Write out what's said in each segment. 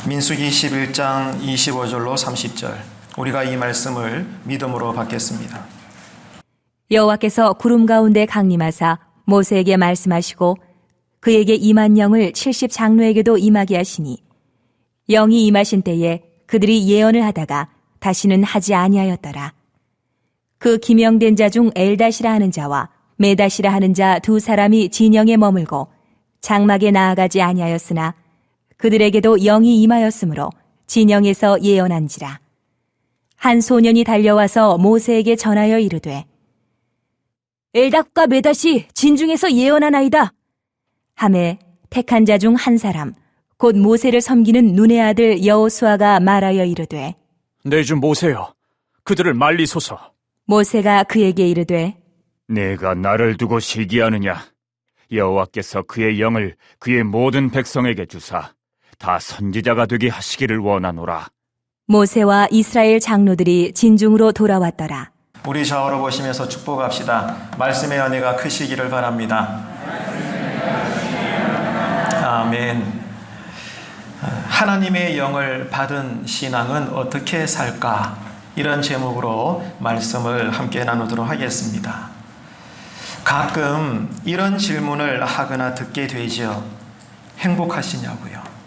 민수기 11장 25절로 30절, 우리가 이 말씀을 믿음으로 받겠습니다. 여호와께서 구름 가운데 강림하사 모세에게 말씀하시고 그에게 임한 영을 70 장로에게도 임하게 하시니 영이 임하신 때에 그들이 예언을 하다가 다시는 하지 아니하였더라. 그 기명된 자 중 엘다시라 하는 자와 메다시라 하는 자 두 사람이 진영에 머물고 장막에 나아가지 아니하였으나 그들에게도 영이 임하였으므로 진영에서 예언한지라. 한 소년이 달려와서 모세에게 전하여 이르되 엘닷과 메닷이 진중에서 예언하나이다 하매 택한 자 중 한 사람 곧 모세를 섬기는 눈의 아들 여호수아가 말하여 이르되 내 주 모세여, 그들을 말리소서. 모세가 그에게 이르되 내가 나를 두고 시기하느냐? 여호와께서 그의 영을 그의 모든 백성에게 주사 다 선지자가 되게 하시기를 원하노라. 모세와 이스라엘 장로들이 진중으로 돌아왔더라. 우리 좌우로 보시면서 축복합시다. 말씀의 은혜가 크시기를 바랍니다. 아멘. 하나님의 영을 받은 신앙은 어떻게 살까? 이런 제목으로 말씀을 함께 나누도록 하겠습니다. 가끔 이런 질문을 하거나 듣게 되죠. 행복하시냐고요?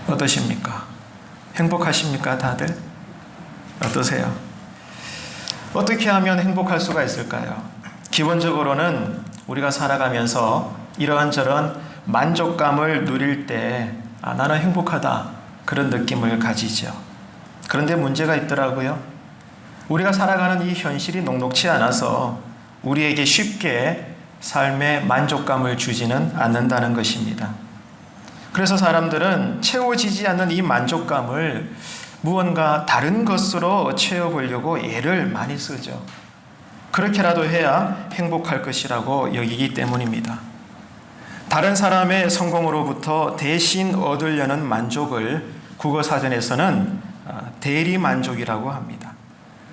어떠십니까? 행복하십니까, 다들? 어떠세요? 어떻게 하면 행복할 수가 있을까요? 기본적으로는 우리가 살아가면서 이러한저런 만족감을 누릴 때 나는 행복하다, 그런 느낌을 가지죠. 그런데 문제가 있더라고요. 우리가 살아가는 이 현실이 녹록치 않아서 우리에게 쉽게 삶의 만족감을 주지는 않는다는 것입니다. 그래서 사람들은 채워지지 않는 이 만족감을 무언가 다른 것으로 채워보려고 애를 많이 쓰죠. 그렇게라도 해야 행복할 것이라고 여기기 때문입니다. 다른 사람의 성공으로부터 대신 얻으려는 만족을 국어사전에서는 대리만족이라고 합니다.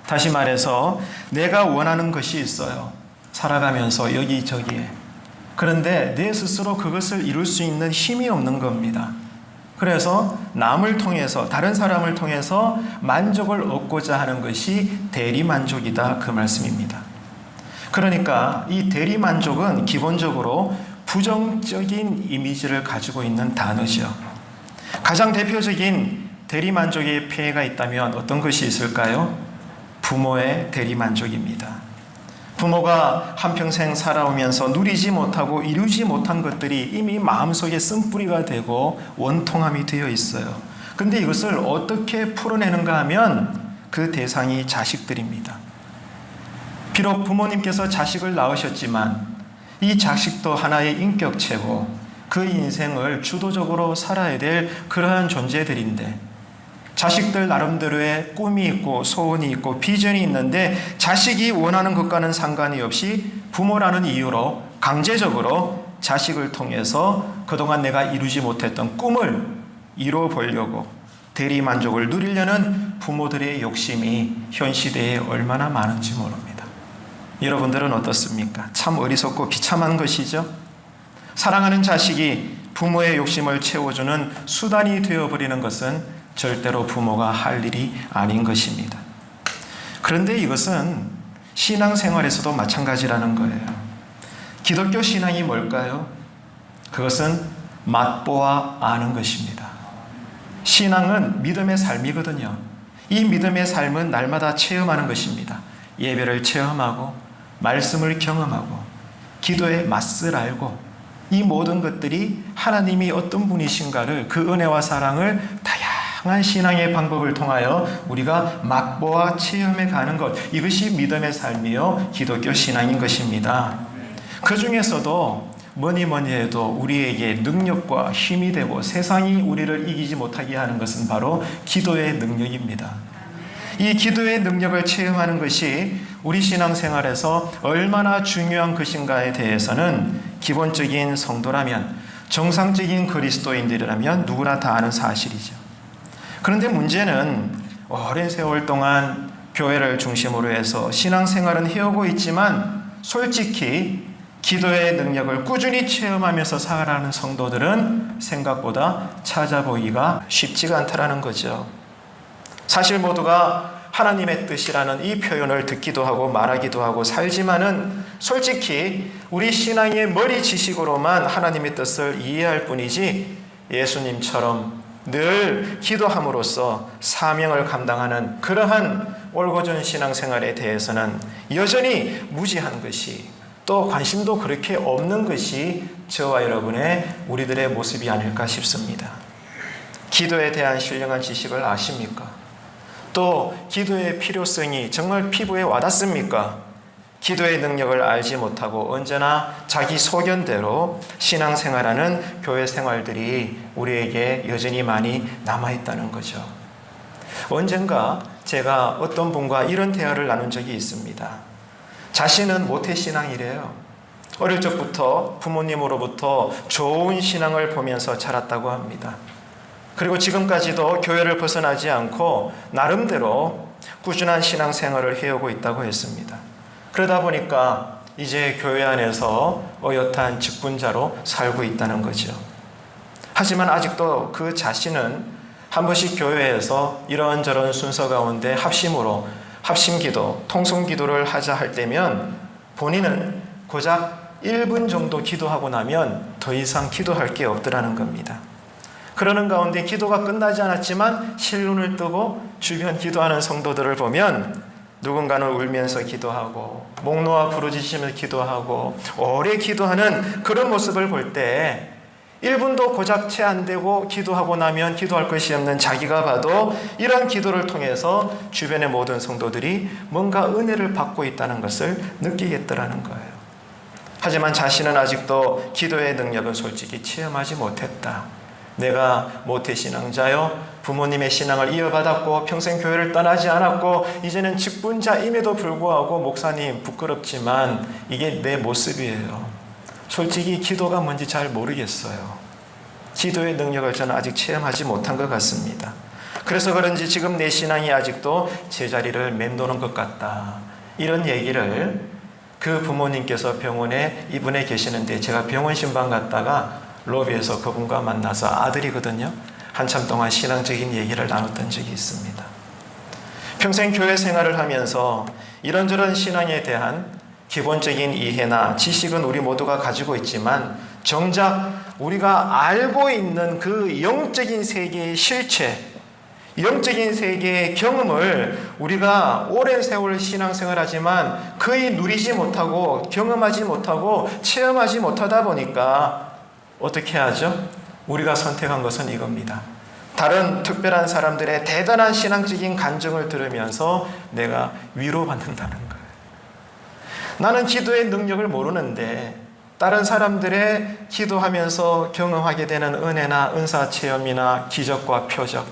다시 말해서 내가 원하는 것이 있어요. 살아가면서 여기저기에. 그런데 내 스스로 그것을 이룰 수 있는 힘이 없는 겁니다. 그래서 남을 통해서, 다른 사람을 통해서 만족을 얻고자 하는 것이 대리만족이다, 그 말씀입니다. 그러니까 이 대리만족은 기본적으로 부정적인 이미지를 가지고 있는 단어죠. 가장 대표적인 대리만족의 폐해가 있다면 어떤 것이 있을까요? 부모의 대리만족입니다. 부모가 한평생 살아오면서 누리지 못하고 이루지 못한 것들이 이미 마음속에 쓴뿌리가 되고 원통함이 되어 있어요. 그런데 이것을 어떻게 풀어내는가 하면 그 대상이 자식들입니다. 비록 부모님께서 자식을 낳으셨지만 이 자식도 하나의 인격체고 그 인생을 주도적으로 살아야 될 그러한 존재들인데 자식들 나름대로의 꿈이 있고 소원이 있고 비전이 있는데 자식이 원하는 것과는 상관이 없이 부모라는 이유로 강제적으로 자식을 통해서 그동안 내가 이루지 못했던 꿈을 이루어 보려고 대리만족을 누리려는 부모들의 욕심이 현 시대에 얼마나 많은지 모릅니다. 여러분들은 어떻습니까? 참 어리석고 비참한 것이죠. 사랑하는 자식이 부모의 욕심을 채워주는 수단이 되어버리는 것은 절대로 부모가 할 일이 아닌 것입니다. 그런데 이것은 신앙생활에서도 마찬가지라는 거예요. 기독교 신앙이 뭘까요? 그것은 맛보아 아는 것입니다. 신앙은 믿음의 삶이거든요. 이 믿음의 삶은 날마다 체험하는 것입니다. 예배를 체험하고 말씀을 경험하고 기도의 맛을 알고 이 모든 것들이 하나님이 어떤 분이신가를, 그 은혜와 사랑을 다양한 신앙의 방법을 통하여 우리가 맛보아 체험해 가는 것, 이것이 믿음의 삶이요 기독교 신앙인 것입니다. 그 중에서도 뭐니 해도 우리에게 능력과 힘이 되고 세상이 우리를 이기지 못하게 하는 것은 바로 기도의 능력입니다. 이 기도의 능력을 체험하는 것이 우리 신앙생활에서 얼마나 중요한 것인가에 대해서는 기본적인 성도라면, 정상적인 그리스도인들이라면 누구나 다 아는 사실이죠. 그런데 문제는 오랜 세월 동안 교회를 중심으로 해서 신앙생활은 해오고 있지만 솔직히 기도의 능력을 꾸준히 체험하면서 살아가는 성도들은 생각보다 찾아보기가 쉽지가 않다라는 거죠. 사실 모두가 하나님의 뜻이라는 이 표현을 듣기도 하고 말하기도 하고 살지만은 솔직히 우리 신앙의 머리 지식으로만 하나님의 뜻을 이해할 뿐이지 예수님처럼 늘 기도함으로써 사명을 감당하는 그러한 올곧은 신앙생활에 대해서는 여전히 무지한 것이, 또 관심도 그렇게 없는 것이 저와 여러분의 우리들의 모습이 아닐까 싶습니다. 기도에 대한 신령한 지식을 아십니까? 또 기도의 필요성이 정말 피부에 와닿습니까? 기도의 능력을 알지 못하고 언제나 자기 소견대로 신앙생활하는 교회 생활들이 우리에게 여전히 많이 남아있다는 거죠. 언젠가 제가 어떤 분과 이런 대화를 나눈 적이 있습니다. 자신은 모태신앙이래요. 어릴 적부터 부모님으로부터 좋은 신앙을 보면서 자랐다고 합니다. 그리고 지금까지도 교회를 벗어나지 않고 나름대로 꾸준한 신앙생활을 해오고 있다고 했습니다. 그러다 보니까 이제 교회 안에서 어엿한 직분자로 살고 있다는 거죠. 하지만 아직도 그 자신은 한 번씩 교회에서 이런저런 순서 가운데 합심으로 합심기도, 통성기도를 하자 할 때면 본인은 고작 1분 정도 기도하고 나면 더 이상 기도할 게 없더라는 겁니다. 그러는 가운데 기도가 끝나지 않았지만 실눈을 뜨고 주변 기도하는 성도들을 보면 누군가는 울면서 기도하고 목 놓아 부르짖으면서 기도하고 오래 기도하는 그런 모습을 볼 때 1분도 고작 채 안 되고 기도하고 나면 기도할 것이 없는 자기가 봐도 이런 기도를 통해서 주변의 모든 성도들이 뭔가 은혜를 받고 있다는 것을 느끼겠더라는 거예요. 하지만 자신은 아직도 기도의 능력은 솔직히 체험하지 못했다. 내가 모태신앙자요, 부모님의 신앙을 이어받았고 평생 교회를 떠나지 않았고 이제는 직분자임에도 불구하고 목사님 부끄럽지만 이게 내 모습이에요. 솔직히 기도가 뭔지 잘 모르겠어요. 기도의 능력을 저는 아직 체험하지 못한 것 같습니다. 그래서 그런지 지금 내 신앙이 아직도 제자리를 맴도는 것 같다. 이런 얘기를 그 부모님께서 병원에 입원해 계시는데 제가 병원 신방 갔다가 로비에서 그분과 만나서 아들이거든요. 한참 동안 신앙적인 얘기를 나눴던 적이 있습니다. 평생 교회 생활을 하면서 이런저런 신앙에 대한 기본적인 이해나 지식은 우리 모두가 가지고 있지만 정작 우리가 알고 있는 그 영적인 세계의 실체, 영적인 세계의 경험을 우리가 오랜 세월 신앙생활하지만 거의 누리지 못하고 경험하지 못하고 체험하지 못하다 보니까 어떻게 하죠? 우리가 선택한 것은 이겁니다. 다른 특별한 사람들의 대단한 신앙적인 간증을 들으면서 내가 위로받는다는 거예요. 나는 기도의 능력을 모르는데 다른 사람들의 기도하면서 경험하게 되는 은혜나 은사 체험이나 기적과 표적,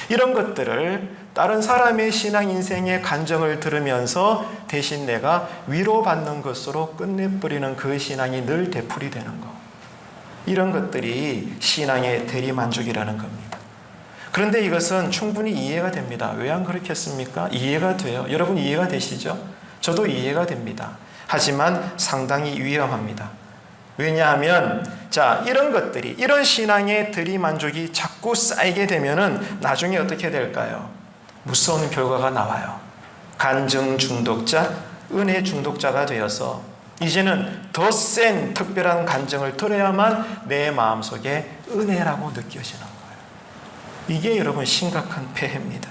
이런 것들을 다른 사람의 신앙 인생의 간증을 들으면서 대신 내가 위로받는 것으로 끝내버리는 그 신앙이 늘 되풀이 되는 거. 이런 것들이 신앙의 대리만족이라는 겁니다. 그런데 이것은 충분히 이해가 됩니다. 왜 안 그렇겠습니까? 이해가 돼요. 여러분 이해가 되시죠? 저도 이해가 됩니다. 하지만 상당히 위험합니다. 왜냐하면 이런 것들이, 이런 신앙의 대리만족이 자꾸 쌓이게 되면은 나중에 어떻게 될까요? 무서운 결과가 나와요. 간증 중독자, 은혜 중독자가 되어서 이제는 더 센 특별한 간증을 들어야만 내 마음속에 은혜라고 느껴지는 거예요. 이게 여러분 심각한 폐해입니다.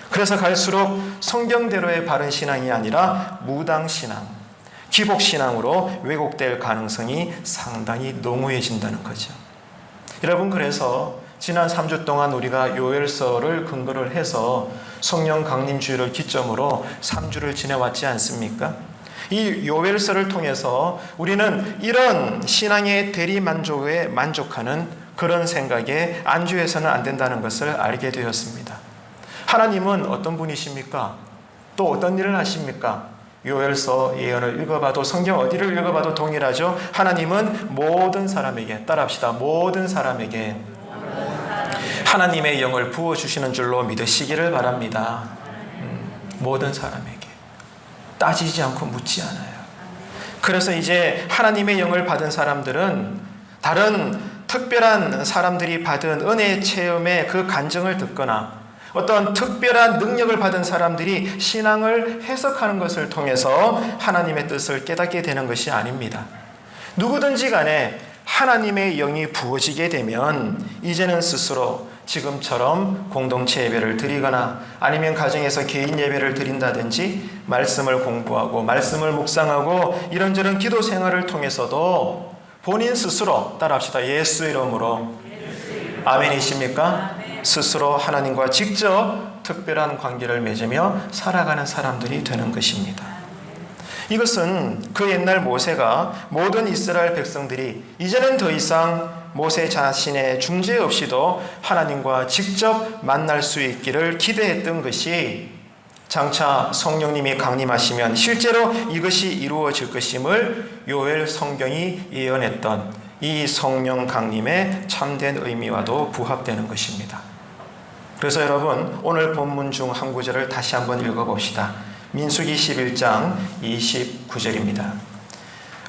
그래서 갈수록 성경대로의 바른 신앙이 아니라 무당신앙, 기복신앙으로 왜곡될 가능성이 상당히 농후해진다는 거죠. 여러분, 그래서 지난 3주 동안 우리가 요엘서를 근거를 해서 성령 강림주의를 기점으로 3주를 지내왔지 않습니까? 이 요엘서를 통해서 우리는 이런 신앙의 대리만족에 만족하는 그런 생각에 안주해서는 안 된다는 것을 알게 되었습니다. 하나님은 어떤 분이십니까? 또 어떤 일을 하십니까? 요엘서 예언을 읽어봐도, 성경 어디를 읽어봐도 동일하죠. 하나님은 모든 사람에게, 따라합시다, 모든 사람에게 하나님의 영을 부어주시는 줄로 믿으시기를 바랍니다. 모든 사람에게 따지지 않고 묻지 않아요. 그래서 이제 하나님의 영을 받은 사람들은 다른 특별한 사람들이 받은 은혜의 체험의 그 간증을 듣거나 어떤 특별한 능력을 받은 사람들이 신앙을 해석하는 것을 통해서 하나님의 뜻을 깨닫게 되는 것이 아닙니다. 누구든지 간에 하나님의 영이 부어지게 되면 이제는 스스로 지금처럼 공동체 예배를 드리거나 아니면 가정에서 개인 예배를 드린다든지 말씀을 공부하고 말씀을 묵상하고 이런저런 기도 생활을 통해서도 본인 스스로 따라합시다. 예수 이름으로 아멘이십니까? 스스로 하나님과 직접 특별한 관계를 맺으며 살아가는 사람들이 되는 것입니다. 이것은 그 옛날 모세가 모든 이스라엘 백성들이 이제는 더 이상 모세 자신의 중재 없이도 하나님과 직접 만날 수 있기를 기대했던 것이 장차 성령님이 강림하시면 실제로 이것이 이루어질 것임을 요엘 성경이 예언했던 이 성령 강림의 참된 의미와도 부합되는 것입니다. 그래서 여러분 오늘 본문 중 한 구절을 다시 한번 읽어봅시다. 민수기 11장 29절입니다.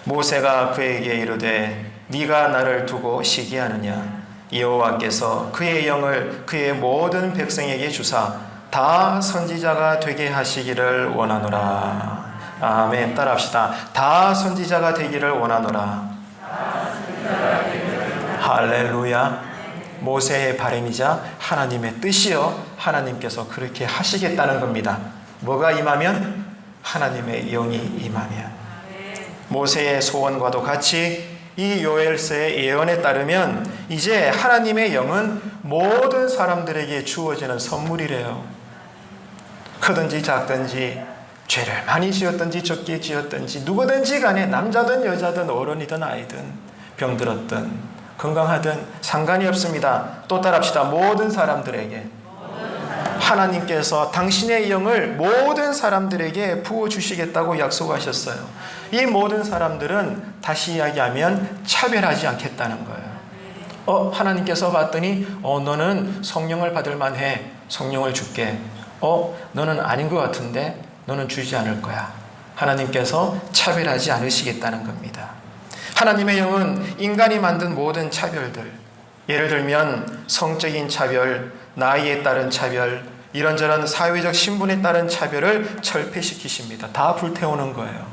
모세가 그에게 이르되 네가 나를 두고 시기하느냐 여호와께서 그의 영을 그의 모든 백성에게 주사 다 선지자가 되게 하시기를 원하노라. 아멘. 따라합시다. 다 선지자가 되기를 원하노라. 할렐루야. 모세의 바람이자 하나님의 뜻이요 하나님께서 그렇게 하시겠다는 겁니다. 뭐가 임하면? 하나님의 영이 임하면. 모세의 소원과도 같이 이 요엘서의 예언에 따르면 이제 하나님의 영은 모든 사람들에게 주어지는 선물이래요. 크든지 작든지 죄를 많이 지었든지 적게 지었든지 누구든지 간에 남자든 여자든 어른이든 아이든 병들었든 건강하든 상관이 없습니다. 또 따라합시다. 모든 사람들에게 하나님께서 당신의 영을 모든 사람들에게 부어주시겠다고 약속하셨어요. 이 모든 사람들은 다시 이야기하면 차별하지 않겠다는 거예요. 하나님께서 봤더니 너는 성령을 받을 만해. 성령을 줄게. 너는 아닌 것 같은데 너는 주지 않을 거야. 하나님께서 차별하지 않으시겠다는 겁니다. 하나님의 영은 인간이 만든 모든 차별들, 예를 들면 성적인 차별, 나이에 따른 차별, 이런저런 사회적 신분에 따른 차별을 철폐시키십니다. 다 불태우는 거예요.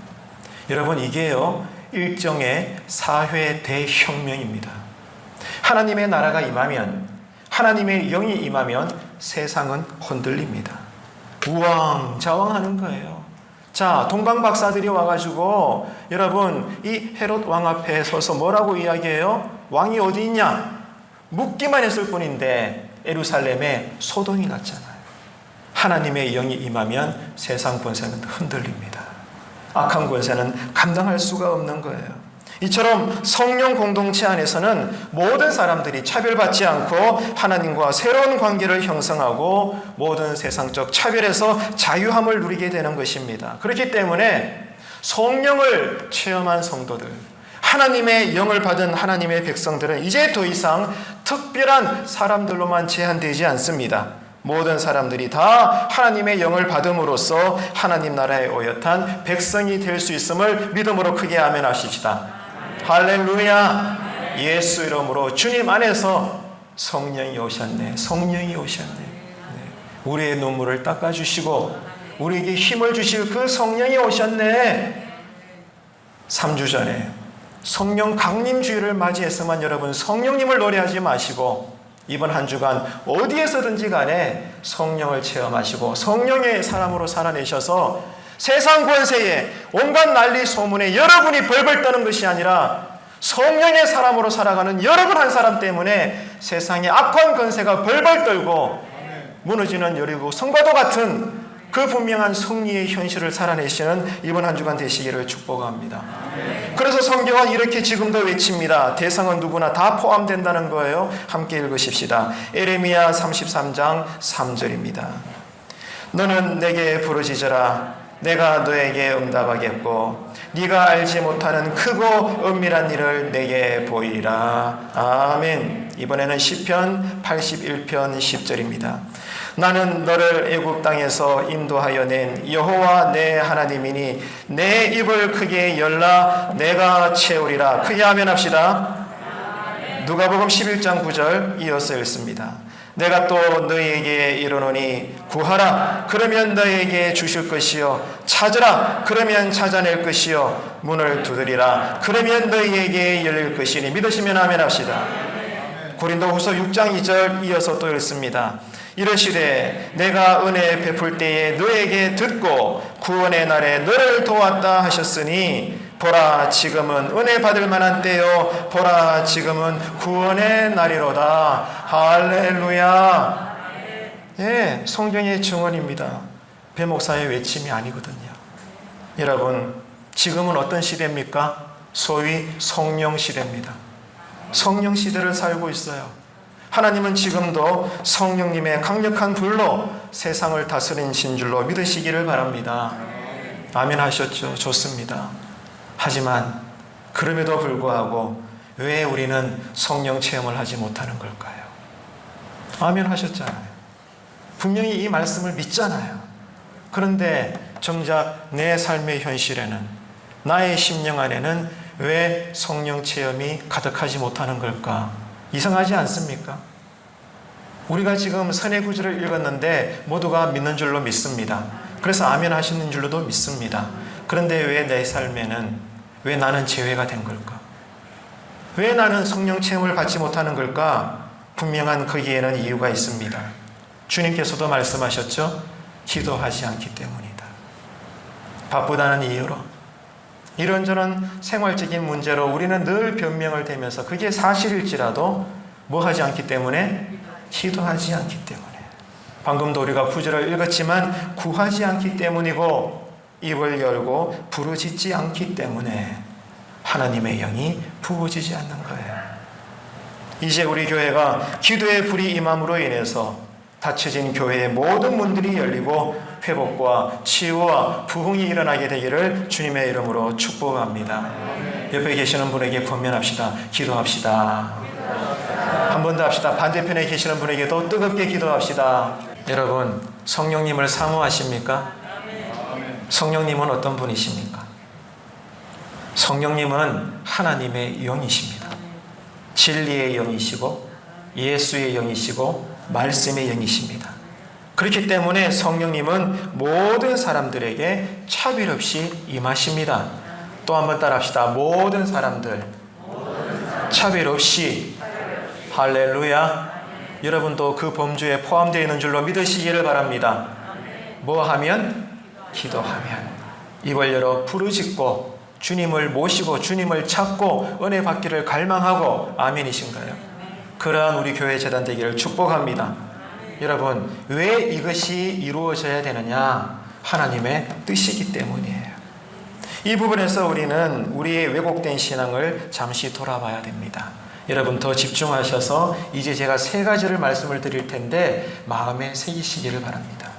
여러분 이게요 일종의 사회 대혁명입니다. 하나님의 나라가 임하면, 하나님의 영이 임하면 세상은 흔들립니다. 우왕좌왕하는 거예요. 자, 동방 박사들이 와가지고 여러분 이 헤롯 왕 앞에 서서 뭐라고 이야기해요? 왕이 어디 있냐? 묻기만 했을 뿐인데 예루살렘에 소동이 났잖아요. 하나님의 영이 임하면 세상 권세는 흔들립니다. 악한 권세는 감당할 수가 없는 거예요. 이처럼 성령 공동체 안에서는 모든 사람들이 차별받지 않고 하나님과 새로운 관계를 형성하고 모든 세상적 차별에서 자유함을 누리게 되는 것입니다. 그렇기 때문에 성령을 체험한 성도들, 하나님의 영을 받은 하나님의 백성들은 이제 더 이상 특별한 사람들로만 제한되지 않습니다. 모든 사람들이 다 하나님의 영을 받음으로써 하나님 나라에 오역한 백성이 될 수 있음을 믿음으로 크게 아멘하십시다. 할렐루야. 예수 이름으로 주님 안에서 성령이 오셨네. 성령이 오셨네. 우리의 눈물을 닦아주시고 우리에게 힘을 주실 그 성령이 오셨네. 3주 전에 성령 강림주일을 맞이했으면 여러분 성령님을 노래하지 마시고 이번 한 주간 어디에서든지 간에 성령을 체험하시고 성령의 사람으로 살아내셔서 세상 권세에 온갖 난리 소문에 여러분이 벌벌 떠는 것이 아니라 성령의 사람으로 살아가는 여러분 한 사람 때문에 세상의 악한 권세가 벌벌 떨고 무너지는 여리고 성과도 같은 그 분명한 승리의 현실을 살아내시는 이번 한 주간 되시기를 축복합니다. 그래서 성경은 이렇게 지금도 외칩니다. 대상은 누구나 다 포함된다는 거예요. 함께 읽으십시다. 에레미야 33장 3절입니다. 너는 내게 부르짖으라. 내가 너에게 응답하겠고 네가 알지 못하는 크고 은밀한 일을 내게 보이라. 아멘. 이번에는 시편 81편 10절입니다. 나는 너를 애굽 땅에서 인도하여 낸 여호와 내 하나님이니 내 입을 크게 열라 내가 채우리라. 크게 아멘합시다. 누가복음 11장 9절 이어서 읽습니다. 내가 또 너희에게 이르노니 구하라 그러면 너희에게 주실 것이요 찾으라 그러면 찾아낼 것이요 문을 두드리라 그러면 너희에게 열릴 것이니 믿으시면 아멘합시다. 고린도후서 6장 2절 이어서 또 읽습니다. 이르시되 내가 은혜 베풀 때에 너에게 듣고 구원의 날에 너를 도왔다 하셨으니 보라 지금은 은혜 받을 만한 때요 보라 지금은 구원의 날이로다. 할렐루야. 예, 성경의 증언입니다. 배 목사의 외침이 아니거든요. 여러분, 지금은 어떤 시대입니까? 소위 성령 시대입니다. 성령 시대를 살고 있어요. 하나님은 지금도 성령님의 강력한 불로 세상을 다스리신 줄로 믿으시기를 바랍니다. 아멘 하셨죠? 좋습니다. 하지만 그럼에도 불구하고 왜 우리는 성령 체험을 하지 못하는 걸까요? 아멘 하셨잖아요. 분명히 이 말씀을 믿잖아요. 그런데 정작 내 삶의 현실에는 나의 심령 안에는 왜 성령 체험이 가득하지 못하는 걸까? 이상하지 않습니까? 우리가 지금 선의 구절을 읽었는데 모두가 믿는 줄로 믿습니다. 그래서 아멘 하시는 줄로도 믿습니다. 그런데 왜 내 삶에는 왜 나는 제외가 된 걸까? 왜 나는 성령 체험을 받지 못하는 걸까? 분명한 거기에는 이유가 있습니다. 주님께서도 말씀하셨죠? 기도하지 않기 때문이다. 바쁘다는 이유로 이런저런 생활적인 문제로 우리는 늘 변명을 대면서 그게 사실일지라도 뭐 하지 않기 때문에? 기도하지 않기 때문에. 방금도 우리가 구절을 읽었지만 구하지 않기 때문이고 입을 열고 부르짖지 않기 때문에 하나님의 영이 부어지지 않는 거예요. 이제 우리 교회가 기도의 불이 임함으로 인해서 닫혀진 교회의 모든 문들이 열리고 회복과 치유와 부흥이 일어나게 되기를 주님의 이름으로 축복합니다. 옆에 계시는 분에게 권면합시다. 기도합시다. 한 번 더 합시다. 반대편에 계시는 분에게도 뜨겁게 기도합시다. 여러분, 성령님을 사모하십니까? 성령님은 어떤 분이십니까? 성령님은 하나님의 영이십니다. 진리의 영이시고 예수의 영이시고 말씀의 영이십니다. 그렇기 때문에 성령님은 모든 사람들에게 차별 없이 임하십니다. 또 한번 따라합시다. 모든 사람들 차별 없이. 할렐루야. 여러분도 그 범주에 포함되어 있는 줄로 믿으시기를 바랍니다. 뭐 하면? 기도하면. 입을 열어 부르짖고 주님을 모시고 주님을 찾고 은혜 받기를 갈망하고. 아멘이신가요? 그러한 우리 교회 재단 되기를 축복합니다. 여러분, 왜 이것이 이루어져야 되느냐? 하나님의 뜻이기 때문이에요. 이 부분에서 우리는 우리의 왜곡된 신앙을 잠시 돌아봐야 됩니다. 여러분, 더 집중하셔서 이제 제가 3가지를 말씀을 드릴 텐데 마음에 새기시기를 바랍니다.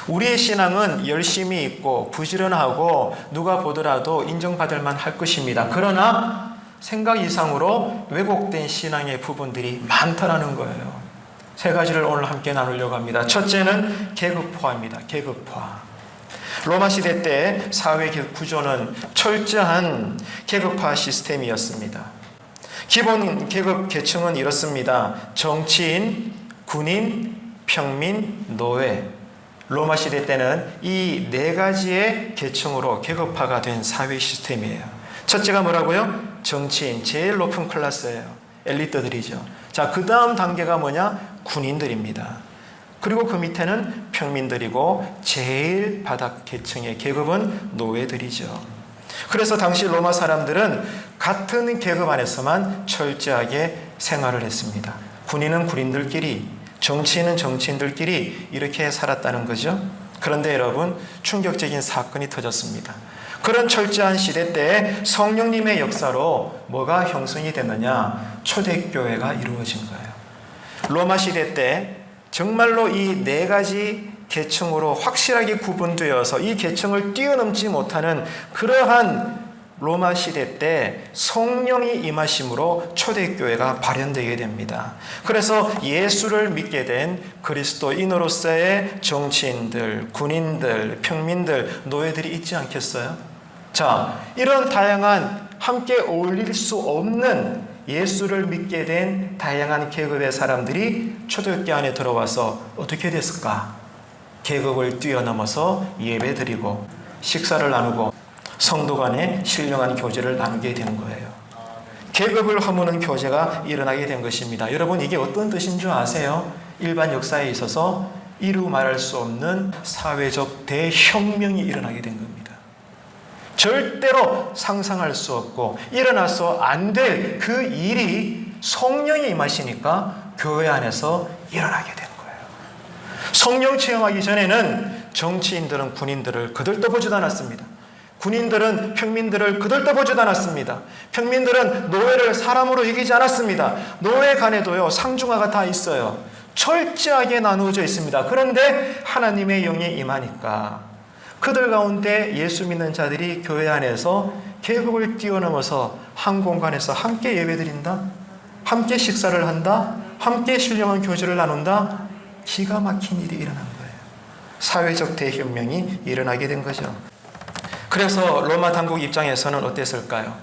우리의 신앙은 열심히 있고 부지런하고 누가 보더라도 인정받을 만할 것입니다. 그러나 생각 이상으로 왜곡된 신앙의 부분들이 많다라는 거예요. 3가지를 오늘 함께 나누려고 합니다. 첫째는 계급화입니다. 계급화. 로마 시대 때 사회 구조는 철저한 계급화 시스템이었습니다. 기본 계급 계층은 이렇습니다. 정치인, 군인, 평민, 노예. 로마 시대 때는 이 4가지의 계층으로 계급화가 된 사회 시스템이에요. 첫째가 뭐라고요? 정치인, 제일 높은 클래스예요. 엘리트들이죠. 자, 그 다음 단계가 뭐냐? 군인들입니다. 그리고 그 밑에는 평민들이고 제일 바닥 계층의 계급은 노예들이죠. 그래서 당시 로마 사람들은 같은 계급 안에서만 철저하게 생활을 했습니다. 군인은 군인들끼리, 정치인은 정치인들끼리 이렇게 살았다는 거죠. 그런데 여러분, 충격적인 사건이 터졌습니다. 그런 철저한 시대 때 성령님의 역사로 뭐가 형성이 됐느냐? 초대교회가 이루어진 거예요. 로마 시대 때 정말로 이 4가지 계층으로 확실하게 구분되어서 이 계층을 뛰어넘지 못하는 그러한 로마 시대 때 성령이 임하심으로 초대교회가 발현되게 됩니다. 그래서 예수를 믿게 된 그리스도인으로서의 정치인들, 군인들, 평민들, 노예들이 있지 않겠어요? 자, 이런 다양한 함께 어울릴 수 없는 예수를 믿게 된 다양한 계급의 사람들이 초대교회 안에 들어와서 어떻게 됐을까? 계급을 뛰어넘어서 예배드리고 식사를 나누고 성도 간에 신령한 교제를 나누게 된 거예요. 계급을 허무는 교제가 일어나게 된 것입니다. 여러분, 이게 어떤 뜻인 줄 아세요? 일반 역사에 있어서 이루 말할 수 없는 사회적 대혁명이 일어나게 된 겁니다. 절대로 상상할 수 없고 일어나서 안 될 그 일이 성령이 임하시니까 교회 안에서 일어나게 된 거예요. 성령 체험하기 전에는 정치인들은 군인들을 거들떠보지도 않았습니다. 군인들은 평민들을 거들떠보지도 않았습니다. 평민들은 노예를 사람으로 여기지 않았습니다. 노예 간에도요, 상중하가 다 있어요. 철저하게 나누어져 있습니다. 그런데 하나님의 영이 임하니까 그들 가운데 예수 믿는 자들이 교회 안에서 계급을 뛰어넘어서 한 공간에서 함께 예배드린다, 함께 식사를 한다, 함께 신령한 교제를 나눈다. 기가 막힌 일이 일어난 거예요. 사회적 대혁명이 일어나게 된 거죠. 그래서 로마 당국 입장에서는 어땠을까요?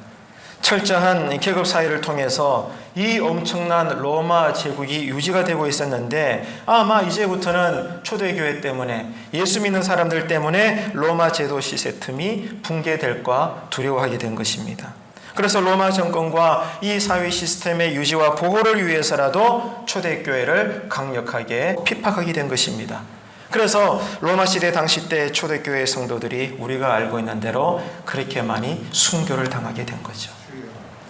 철저한 계급 사회를 통해서 이 엄청난 로마 제국이 유지가 되고 있었는데 아마 이제부터는 초대교회 때문에 예수 믿는 사람들 때문에 로마 제도 시스템이 붕괴될까 두려워하게 된 것입니다. 그래서 로마 정권과 이 사회 시스템의 유지와 보호를 위해서라도 초대교회를 강력하게 핍박하게 된 것입니다. 그래서 로마 시대 당시 때 초대교회 성도들이 우리가 알고 있는 대로 그렇게 많이 순교를 당하게 된 거죠.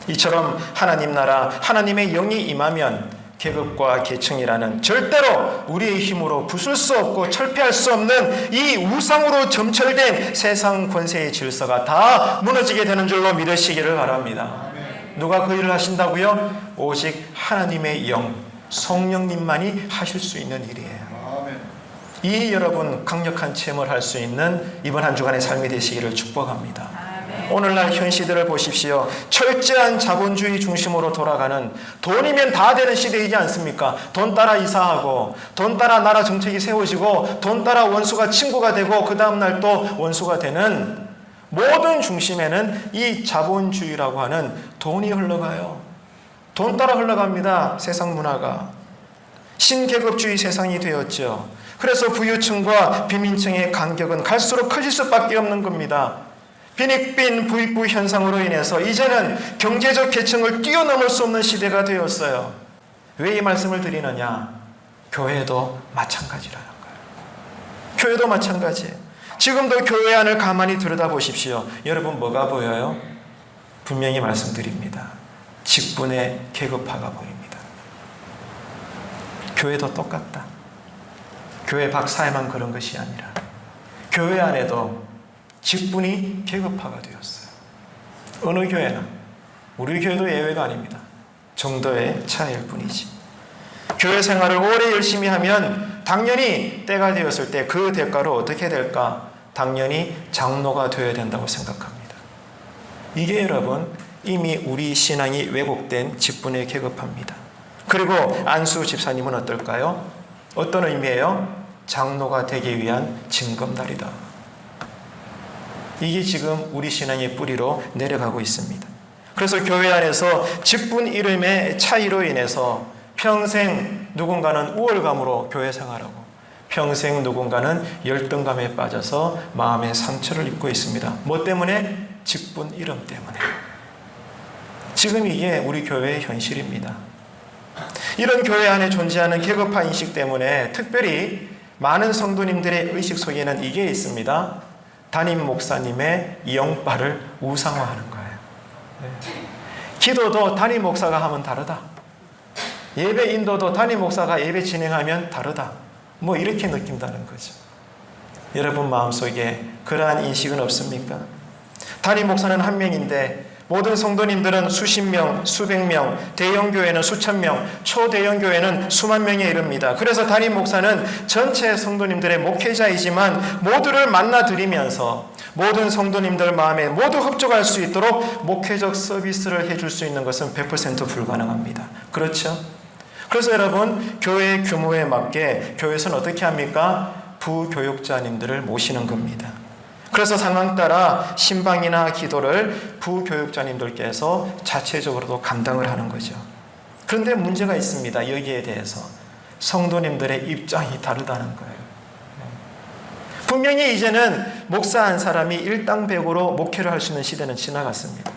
이처럼 하나님 나라, 하나님의 영이 임하면 계급과 계층이라는 절대로 우리의 힘으로 부술 수 없고 철폐할 수 없는 이 우상으로 점철된 세상 권세의 질서가 다 무너지게 되는 줄로 믿으시기를 바랍니다. 누가 그 일을 하신다고요? 오직 하나님의 영, 성령님만이 하실 수 있는 일이에요. 이 여러분 강력한 체험을 할 수 있는 이번 한 주간의 삶이 되시기를 축복합니다. 오늘날 현 시대를 보십시오. 철저한 자본주의 중심으로 돌아가는, 돈이면 다 되는 시대이지 않습니까? 돈 따라 이사하고, 돈 따라 나라 정책이 세워지고, 돈 따라 원수가 친구가 되고, 그 다음날 또 원수가 되는 모든 중심에는 이 자본주의라고 하는 돈이 흘러가요. 돈 따라 흘러갑니다. 세상 문화가. 신계급주의 세상이 되었죠. 그래서 부유층과 빈민층의 간격은 갈수록 커질 수밖에 없는 겁니다. 빈익빈 부익부 현상으로 인해서 이제는 경제적 계층을 뛰어넘을 수 없는 시대가 되었어요. 왜 이 말씀을 드리느냐? 교회도 마찬가지라는 거예요. 교회도 마찬가지예요. 지금도 교회 안을 가만히 들여다보십시오. 여러분 뭐가 보여요? 분명히 말씀드립니다. 직분의 계급화가 보입니다. 교회도 똑같다. 교회 박사에만 그런 것이 아니라 교회 안에도 직분이 계급화가 되었어요. 어느 교회나, 우리 교회도 예외가 아닙니다. 정도의 차이일 뿐이지. 교회 생활을 오래 열심히 하면 당연히 때가 되었을 때 그 대가로 어떻게 될까? 당연히 장로가 되어야 된다고 생각합니다. 이게 여러분 이미 우리 신앙이 왜곡된 직분의 계급화입니다. 그리고 안수 집사님은 어떨까요? 어떤 의미예요? 장로가 되기 위한 징검다리다. 이게 지금 우리 신앙의 뿌리로 내려가고 있습니다. 그래서 교회 안에서 직분 이름의 차이로 인해서 평생 누군가는 우월감으로 교회 생활하고 평생 누군가는 열등감에 빠져서 마음의 상처를 입고 있습니다. 뭐 때문에? 직분 이름 때문에. 지금 이게 우리 교회의 현실입니다. 이런 교회 안에 존재하는 계급화 인식 때문에 특별히 많은 성도님들의 의식 속에는 이게 있습니다. 담임 목사님의 영빨을 우상화하는 거예요. 기도도 담임 목사가 하면 다르다. 예배 인도도 담임 목사가 예배 진행하면 다르다. 뭐 이렇게 느낀다는 거죠. 여러분 마음속에 그러한 인식은 없습니까? 담임 목사는 한 명인데 모든 성도님들은 수십 명, 수백 명, 대형 교회는 수천 명, 초대형 교회는 수만 명에 이릅니다. 그래서 담임 목사는 전체 성도님들의 목회자이지만 모두를 만나드리면서 모든 성도님들 마음에 모두 흡족할 수 있도록 목회적 서비스를 해줄 수 있는 것은 100% 불가능합니다. 그렇죠? 그래서 여러분, 교회의 규모에 맞게 교회에서는 어떻게 합니까? 부교육자님들을 모시는 겁니다. 그래서 상황 따라 신방이나 기도를 부교육자님들께서 자체적으로도 감당을 하는 거죠. 그런데 문제가 있습니다. 여기에 대해서 성도님들의 입장이 다르다는 거예요. 분명히 이제는 목사 한 사람이 일당백으로 목회를 할 수 있는 시대는 지나갔습니다.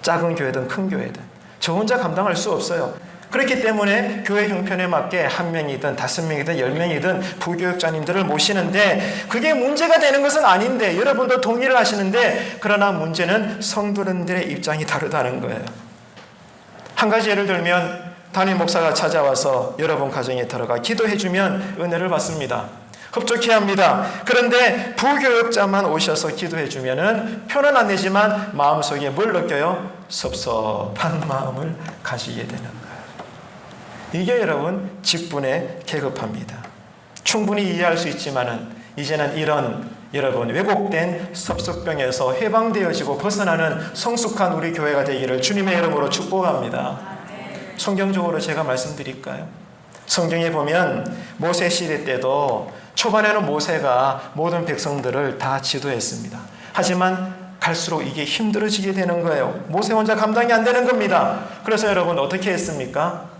작은 교회든 큰 교회든 저 혼자 감당할 수 없어요. 그렇기 때문에 교회 형편에 맞게 한 명이든 5명이든 10명이든 부교육자님들을 모시는데 그게 문제가 되는 것은 아닌데 여러분도 동의를 하시는데 그러나 문제는 성도님들의 입장이 다르다는 거예요. 한 가지 예를 들면 담임 목사가 찾아와서 여러분 가정에 들어가 기도해주면 은혜를 받습니다. 흡족해야 합니다. 그런데 부교육자만 오셔서 기도해주면 표는 안 내지만 마음속에 뭘 느껴요? 섭섭한 마음을 가지게 되는 거예요. 이게 여러분 직분에 계급합니다. 충분히 이해할 수 있지만은 이제는 이런 여러분 왜곡된 섭섭병에서 해방되어지고 벗어나는 성숙한 우리 교회가 되기를 주님의 이름으로 축복합니다. 성경적으로 제가 말씀드릴까요? 성경에 보면 모세 시대 때도 초반에는 모세가 모든 백성들을 다 지도했습니다. 하지만 갈수록 이게 힘들어지게 되는 거예요. 모세 혼자 감당이 안 되는 겁니다. 그래서 여러분 어떻게 했습니까?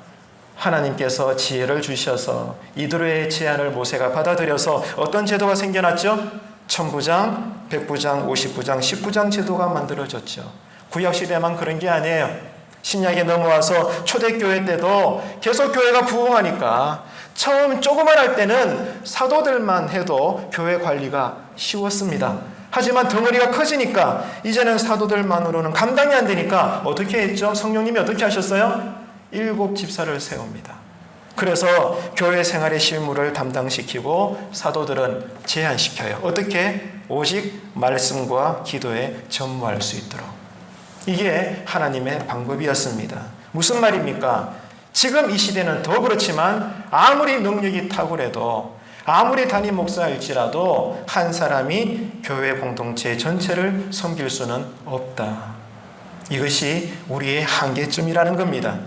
하나님께서 지혜를 주셔서 이드로의 제안을 모세가 받아들여서 어떤 제도가 생겨났죠? 천부장, 백부장, 50부장, 10부장 제도가 만들어졌죠. 구약시대만 그런 게 아니에요. 신약에 넘어와서 초대교회 때도 계속 교회가 부흥하니까 처음 조그만 할 때는 사도들만 해도 교회 관리가 쉬웠습니다. 하지만 덩어리가 커지니까 이제는 사도들만으로는 감당이 안 되니까 어떻게 했죠? 성령님이 어떻게 하셨어요? 7 집사를 세웁니다. 그래서 교회 생활의 실무를 담당시키고 사도들은 제한시켜요. 어떻게? 오직 말씀과 기도에 전무할 수 있도록. 이게 하나님의 방법이었습니다. 무슨 말입니까? 지금 이 시대는 더 그렇지만 아무리 능력이 탁월해도 아무리 담임 목사일지라도 한 사람이 교회 공동체 전체를 섬길 수는 없다. 이것이 우리의 한계점이라는 겁니다.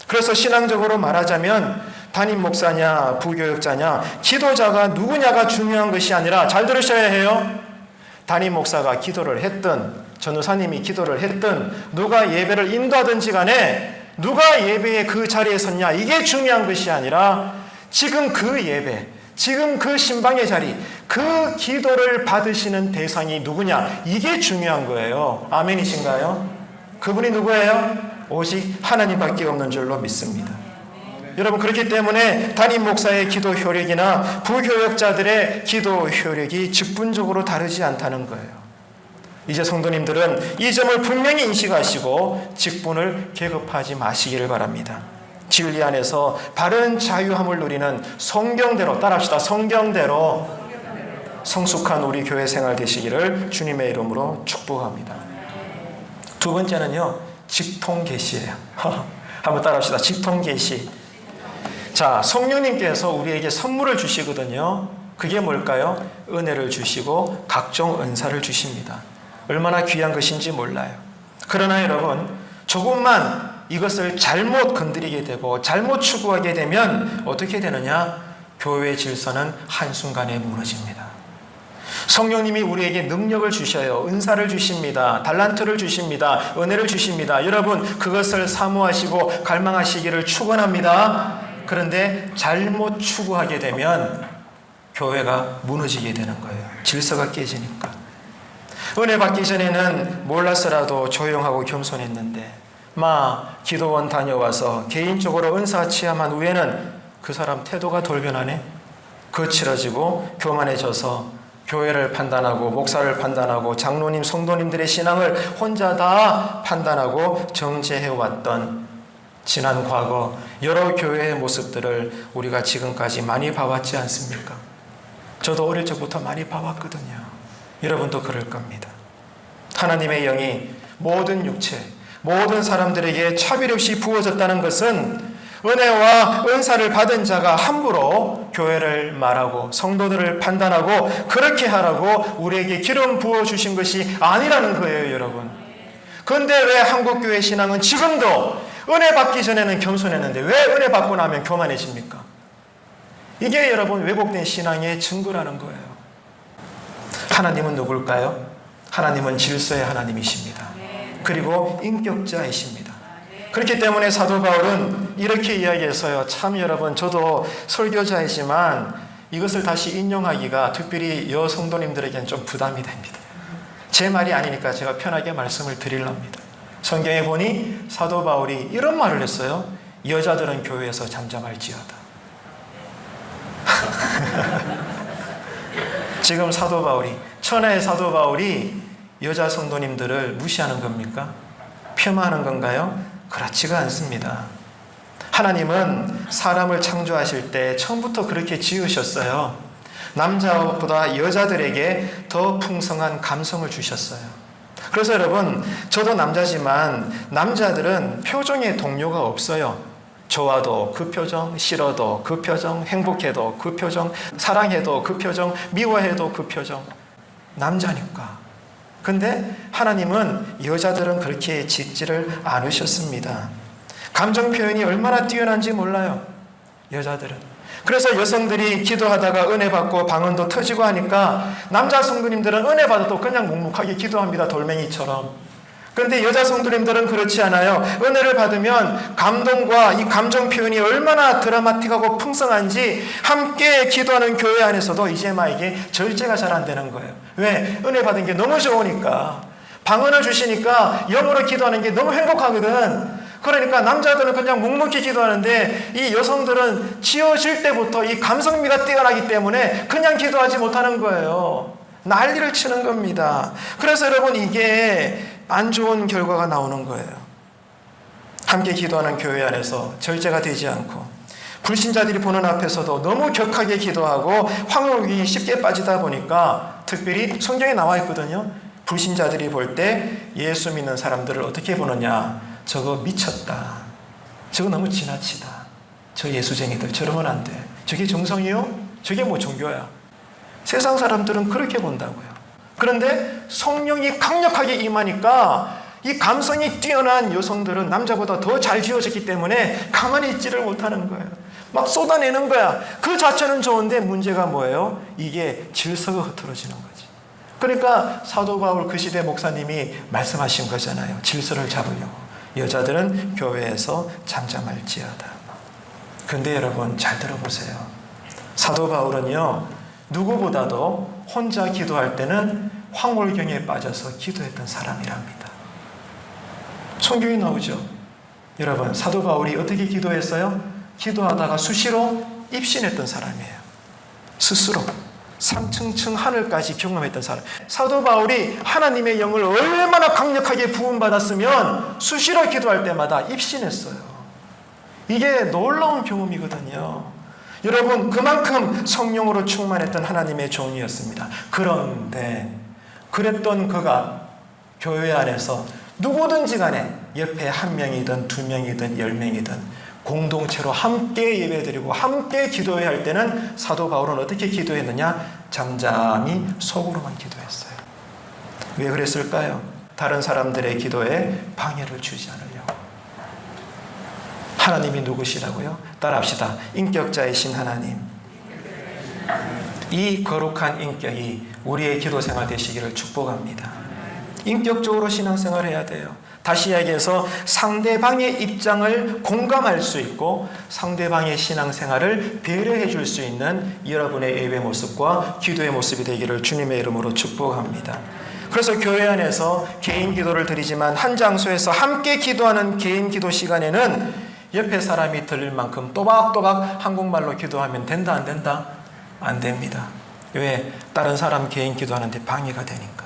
그래서 신앙적으로 말하자면 담임 목사냐 부교육자냐 지도자가 누구냐가 중요한 것이 아니라 잘 들으셔야 해요. 담임 목사가 기도를 했든 전도사님이 기도를 했든 누가 예배를 인도하든지 간에 누가 예배의 그 자리에 섰냐 이게 중요한 것이 아니라 지금 그 예배 지금 그 신방의 자리 그 기도를 받으시는 대상이 누구냐 이게 중요한 거예요. 아멘이신가요? 그분이 누구예요? 오직 하나님밖에 없는 줄로 믿습니다. 여러분 그렇기 때문에 담임 목사의 기도 효력이나 부교역자들의 기도 효력이 직분적으로 다르지 않다는 거예요. 이제 성도님들은 이 점을 분명히 인식하시고 직분을 계급하지 마시기를 바랍니다. 진리 안에서 바른 자유함을 누리는 성경대로 따라합시다. 성경대로 성숙한 우리 교회 생활 되시기를 주님의 이름으로 축복합니다. 두 번째는요. 직통계시예요. 한번 따라합시다. 직통계시. 자, 성령님께서 우리에게 선물을 주시거든요. 그게 뭘까요? 은혜를 주시고 각종 은사를 주십니다. 얼마나 귀한 것인지 몰라요. 그러나 여러분, 조금만 이것을 잘못 건드리게 되고 잘못 추구하게 되면 어떻게 되느냐? 교회의 질서는 한순간에 무너집니다. 성령님이 우리에게 능력을 주셔요. 은사를 주십니다. 달란트를 주십니다. 은혜를 주십니다. 여러분 그것을 사모하시고 갈망하시기를 축원합니다. 그런데 잘못 추구하게 되면 교회가 무너지게 되는 거예요. 질서가 깨지니까. 은혜 받기 전에는 몰라서라도 조용하고 겸손했는데 기도원 다녀와서 개인적으로 은사 체험한 후에는 그 사람 태도가 돌변하네. 거칠어지고 교만해져서 교회를 판단하고 목사를 판단하고 장로님 성도님들의 신앙을 혼자 다 판단하고 정죄해왔던 지난 과거 여러 교회의 모습들을 우리가 지금까지 많이 봐왔지 않습니까? 저도 어릴 적부터 많이 봐왔거든요. 여러분도 그럴 겁니다. 하나님의 영이 모든 육체 모든 사람들에게 차별 없이 부어졌다는 것은 은혜와 은사를 받은 자가 함부로 교회를 말하고 성도들을 판단하고 그렇게 하라고 우리에게 기름 부어주신 것이 아니라는 거예요, 여러분. 그런데 왜 한국교회 신앙은 지금도 은혜 받기 전에는 겸손했는데 왜 은혜 받고 나면 교만해집니까? 이게 여러분 왜곡된 신앙의 증거라는 거예요. 하나님은 누굴까요? 하나님은 질서의 하나님이십니다. 그리고 인격자이십니다. 그렇기 때문에 사도 바울은 이렇게 이야기했어요. 참 여러분, 저도 설교자이지만 이것을 다시 인용하기가 특별히 여성도님들에게는 좀 부담이 됩니다. 제 말이 아니니까 제가 편하게 말씀을 드리렵니다. 성경에 보니 사도 바울이 이런 말을 했어요. 여자들은 교회에서 잠잠할지어다. 지금 사도 바울이, 천하의 사도 바울이 여자 성도님들을 무시하는 겁니까? 폄하하는 건가요? 그렇지가 않습니다. 하나님은 사람을 창조하실 때 처음부터 그렇게 지으셨어요. 남자보다 여자들에게 더 풍성한 감성을 주셨어요. 그래서 여러분, 저도 남자지만 남자들은 표정에 동요가 없어요. 좋아도 그 표정, 싫어도 그 표정, 행복해도 그 표정, 사랑해도 그 표정, 미워해도 그 표정. 남자니까. 근데 하나님은 여자들은 그렇게 짓지를 않으셨습니다. 감정 표현이 얼마나 뛰어난지 몰라요, 여자들은. 그래서 여성들이 기도하다가 은혜 받고 방언도 터지고 하니까 남자 성도님들은 은혜 받아도 그냥 묵묵하게 기도합니다, 돌멩이처럼. 그런데 여자 성도님들은 그렇지 않아요. 은혜를 받으면 감동과 이 감정 표현이 얼마나 드라마틱하고 풍성한지 함께 기도하는 교회 안에서도 이제 막 이게 절제가 잘 안 되는 거예요. 왜? 은혜 받은 게 너무 좋으니까. 방언을 주시니까 영어로 기도하는 게 너무 행복하거든. 그러니까 남자들은 그냥 묵묵히 기도하는데 이 여성들은 지어질 때부터 이 감성미가 뛰어나기 때문에 그냥 기도하지 못하는 거예요. 난리를 치는 겁니다. 그래서 여러분, 이게 안 좋은 결과가 나오는 거예요. 함께 기도하는 교회 안에서 절제가 되지 않고 불신자들이 보는 앞에서도 너무 격하게 기도하고 황홀이 쉽게 빠지다 보니까, 특별히 성경에 나와 있거든요. 불신자들이 볼 때 예수 믿는 사람들을 어떻게 보느냐. 저거 미쳤다. 저거 너무 지나치다. 저 예수쟁이들 저러면 안 돼. 저게 정성이요? 저게 뭐 종교야? 세상 사람들은 그렇게 본다고요. 그런데 성령이 강력하게 임하니까 이 감성이 뛰어난 여성들은 남자보다 더 잘 지어졌기 때문에 가만히 있지를 못하는 거예요. 막 쏟아내는 거야. 그 자체는 좋은데 문제가 뭐예요? 이게 질서가 흐트러지는 거지. 그러니까 사도 바울 그 시대 목사님이 말씀하신 거잖아요. 질서를 잡으려고. 여자들은 교회에서 잠잠할지어다. 근데 여러분, 잘 들어보세요. 사도 바울은요, 누구보다도 혼자 기도할 때는 황홀경에 빠져서 기도했던 사람이랍니다. 성경이 나오죠. 여러분, 사도 바울이 어떻게 기도했어요? 기도하다가 수시로 입신했던 사람이에요. 스스로 3층층 하늘까지 경험했던 사람. 사도 바울이 하나님의 영을 얼마나 강력하게 부음받았으면 수시로 기도할 때마다 입신했어요. 이게 놀라운 경험이거든요. 여러분, 그만큼 성령으로 충만했던 하나님의 종이었습니다. 그런데 그랬던 그가 교회 안에서 누구든지 간에 옆에 한 명이든 두 명이든 10명이든 공동체로 함께 예배드리고 함께 기도해야 할 때는 사도 바울은 어떻게 기도했느냐? 잠잠히 속으로만 기도했어요. 왜 그랬을까요? 다른 사람들의 기도에 방해를 주지 않으려고. 하나님이 누구시라고요? 따라합시다. 인격자이신 하나님. 이 거룩한 인격이 우리의 기도 생활 되시기를 축복합니다. 인격적으로 신앙생활을 해야 돼요. 다시 이야기해서 상대방의 입장을 공감할 수 있고 상대방의 신앙생활을 배려해 줄 수 있는 여러분의 예배 모습과 기도의 모습이 되기를 주님의 이름으로 축복합니다. 그래서 교회 안에서 개인 기도를 드리지만 한 장소에서 함께 기도하는 개인 기도 시간에는 옆에 사람이 들릴 만큼 또박또박 한국말로 기도하면 된다, 안 된다? 안 됩니다. 왜? 다른 사람 개인 기도하는데 방해가 되니까.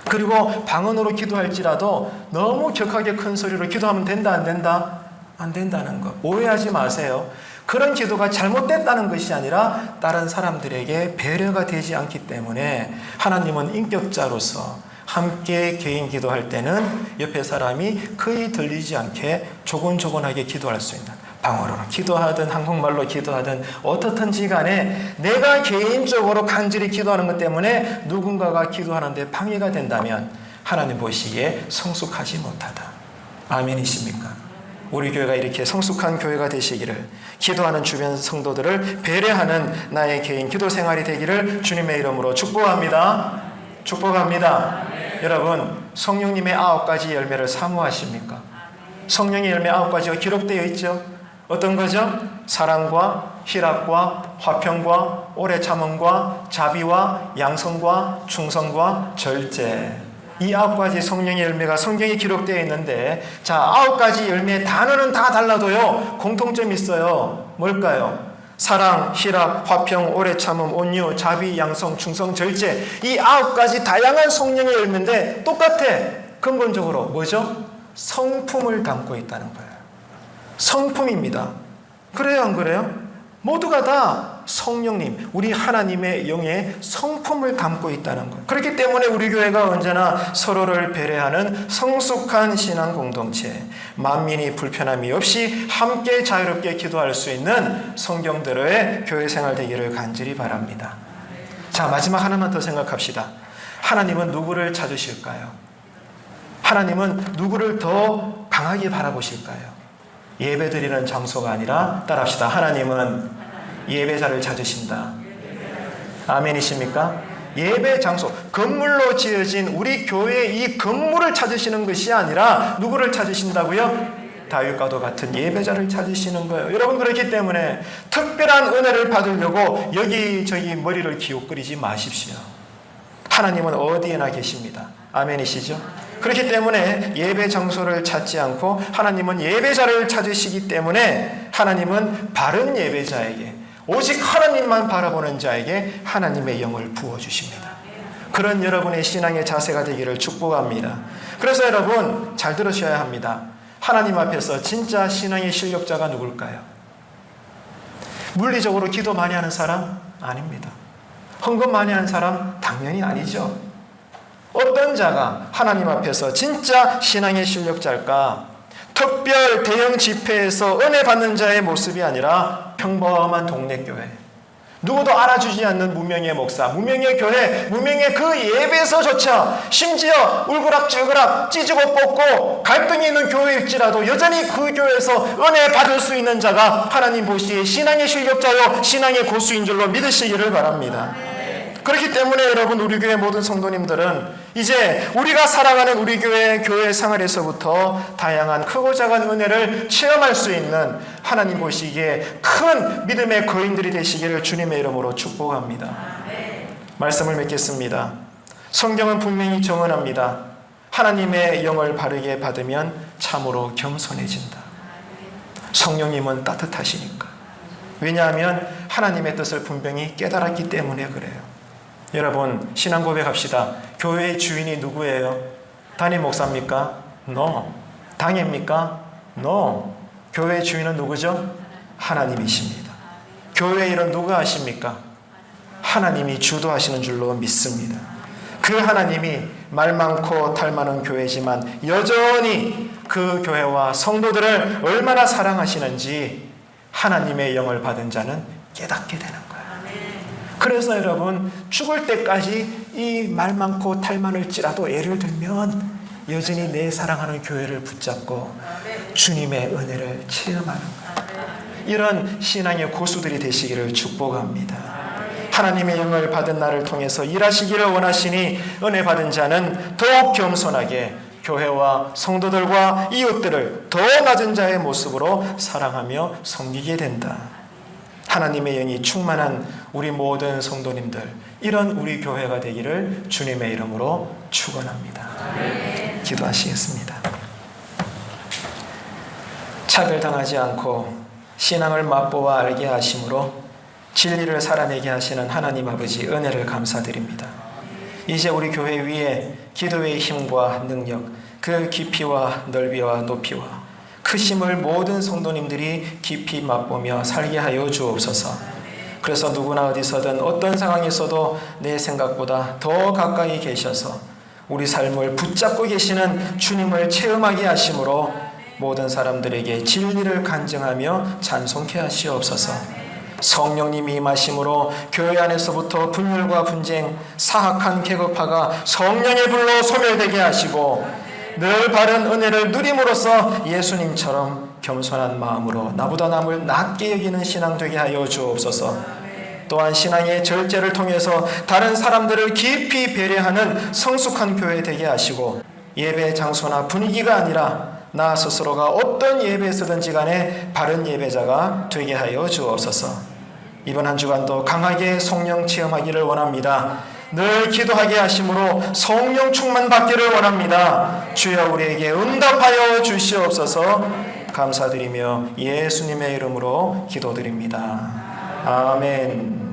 그리고 방언으로 기도할지라도 너무 격하게 큰 소리로 기도하면 된다, 안 된다? 안 된다는 거. 오해하지 마세요. 그런 기도가 잘못됐다는 것이 아니라 다른 사람들에게 배려가 되지 않기 때문에 하나님은 인격자로서 함께 개인 기도할 때는 옆에 사람이 거의 들리지 않게 조곤조곤하게 기도할 수 있는, 방언으로 기도하든 한국말로 기도하든 어떻든지 간에 내가 개인적으로 간절히 기도하는 것 때문에 누군가가 기도하는데 방해가 된다면 하나님 보시기에 성숙하지 못하다. 아멘이십니까? 우리 교회가 이렇게 성숙한 교회가 되시기를, 기도하는 주변 성도들을 배려하는 나의 개인 기도 생활이 되기를 주님의 이름으로 축복합니다. 축복합니다. 여러분, 성령님의 9가지 열매를 사모하십니까? 성령의 열매 9가지가 기록되어 있죠. 어떤 거죠? 사랑과 희락과 화평과 오래 참음과 자비와 양선과 충성과 절제. 이 9가지 성령의 열매가 성경에 기록되어 있는데, 자, 9가지 열매의 단어는 다 달라도요 공통점이 있어요. 뭘까요? 사랑, 희락, 화평, 오래 참음, 온유, 자비, 양성, 충성, 절제. 이 9가지 다양한 성령의 열매인데 똑같아. 근본적으로 뭐죠? 성품을 담고 있다는 거예요. 성품입니다. 그래요, 안 그래요? 모두가 다 성령님, 우리 하나님의 영의 성품을 담고 있다는 거예요. 그렇기 때문에 우리 교회가 언제나 서로를 배려하는 성숙한 신앙 공동체, 만민이 불편함이 없이 함께 자유롭게 기도할 수 있는 성경대로의 교회 생활 되기를 간절히 바랍니다. 자, 마지막 하나만 더 생각합시다. 하나님은 누구를 찾으실까요? 하나님은 누구를 더 강하게 바라보실까요? 예배드리는 장소가 아니라, 따라합시다. 하나님은 예배자를 찾으신다. 아멘이십니까? 예배 장소, 건물로 지어진 우리 교회의 이 건물을 찾으시는 것이 아니라 누구를 찾으신다고요? 다윗과도 같은 예배자를 찾으시는 거예요. 여러분, 그렇기 때문에 특별한 은혜를 받으려고 여기저기 머리를 기웃거리지 마십시오. 하나님은 어디에나 계십니다. 아멘이시죠? 그렇기 때문에 예배 장소를 찾지 않고 하나님은 예배자를 찾으시기 때문에 하나님은 바른 예배자에게, 오직 하나님만 바라보는 자에게 하나님의 영을 부어주십니다. 그런 여러분의 신앙의 자세가 되기를 축복합니다. 그래서 여러분 잘 들으셔야 합니다. 하나님 앞에서 진짜 신앙의 실력자가 누굴까요? 물리적으로 기도 많이 하는 사람? 아닙니다. 헌금 많이 하는 사람? 당연히 아니죠. 어떤 자가 하나님 앞에서 진짜 신앙의 실력자일까? 특별 대형 집회에서 은혜 받는 자의 모습이 아니라 평범한 동네 교회, 누구도 알아주지 않는 무명의 목사, 무명의 교회, 무명의 그 예배에서조차 심지어 울그락질그락 찢고 뽑고 갈등이 있는 교회일지라도 여전히 그 교회에서 은혜 받을 수 있는 자가 하나님 보시기에 신앙의 실력자요 신앙의 고수인 줄로 믿으시기를 바랍니다. 그렇기 때문에 여러분, 우리 교회 모든 성도님들은 이제 우리가 살아가는 우리 교회 생활에서부터 다양한 크고 작은 은혜를 체험할 수 있는 하나님 보시기에 큰 믿음의 거인들이 되시기를 주님의 이름으로 축복합니다. 말씀을 맺겠습니다. 성경은 분명히 정언합니다. 하나님의 영을 바르게 받으면 참으로 겸손해진다. 성령님은 따뜻하시니까. 왜냐하면 하나님의 뜻을 분명히 깨달았기 때문에 그래요. 여러분, 신앙 고백합시다. 교회의 주인이 누구예요? 담임 목사입니까? No. 당회입니까? No. 교회의 주인은 누구죠? 하나님이십니다. 교회의 일은 누가 하십니까? 하나님이 주도하시는 줄로 믿습니다. 그 하나님이 말 많고 탈 많은 교회지만 여전히 그 교회와 성도들을 얼마나 사랑하시는지 하나님의 영을 받은 자는 깨닫게 되는 거예요. 그래서 여러분, 죽을 때까지 이 말 많고 탈 많을지라도 예를 들면 여전히 내 사랑하는 교회를 붙잡고 주님의 은혜를 체험하는 거예요. 이런 신앙의 고수들이 되시기를 축복합니다. 하나님의 영을 받은 나를 통해서 일하시기를 원하시니 은혜 받은 자는 더욱 겸손하게 교회와 성도들과 이웃들을 더 낮은 자의 모습으로 사랑하며 섬기게 된다. 하나님의 영이 충만한 우리 모든 성도님들, 이런 우리 교회가 되기를 주님의 이름으로 축원합니다. 기도하시겠습니다. 차별당하지 않고 신앙을 맛보아 알게 하심으로 진리를 살아내게 하시는 하나님 아버지, 은혜를 감사드립니다. 이제 우리 교회 위에 기도의 힘과 능력, 그 깊이와 넓이와 높이와 크심을 모든 성도님들이 깊이 맛보며 살게 하여 주옵소서. 그래서 누구나 어디서든 어떤 상황에서도 내 생각보다 더 가까이 계셔서 우리 삶을 붙잡고 계시는 주님을 체험하게 하심으로 모든 사람들에게 진리를 간증하며 찬송케 하시옵소서. 성령님이 임하심으로 교회 안에서부터 분열과 분쟁, 사악한 계급화가 성령의 불로 소멸되게 하시고 늘 바른 은혜를 누림으로써 예수님처럼 겸손한 마음으로 나보다 남을 낮게 여기는 신앙 되게 하여 주옵소서. 또한 신앙의 절제를 통해서 다른 사람들을 깊이 배려하는 성숙한 교회 되게 하시고 예배 장소나 분위기가 아니라 나 스스로가 어떤 예배에서든지 간에 바른 예배자가 되게 하여 주옵소서. 이번 한 주간도 강하게 성령 체험하기를 원합니다. 늘 기도하게 하심으로 성령 충만 받기를 원합니다. 주여 우리에게 응답하여 주시옵소서. 감사드리며 예수님의 이름으로 기도드립니다. 아멘.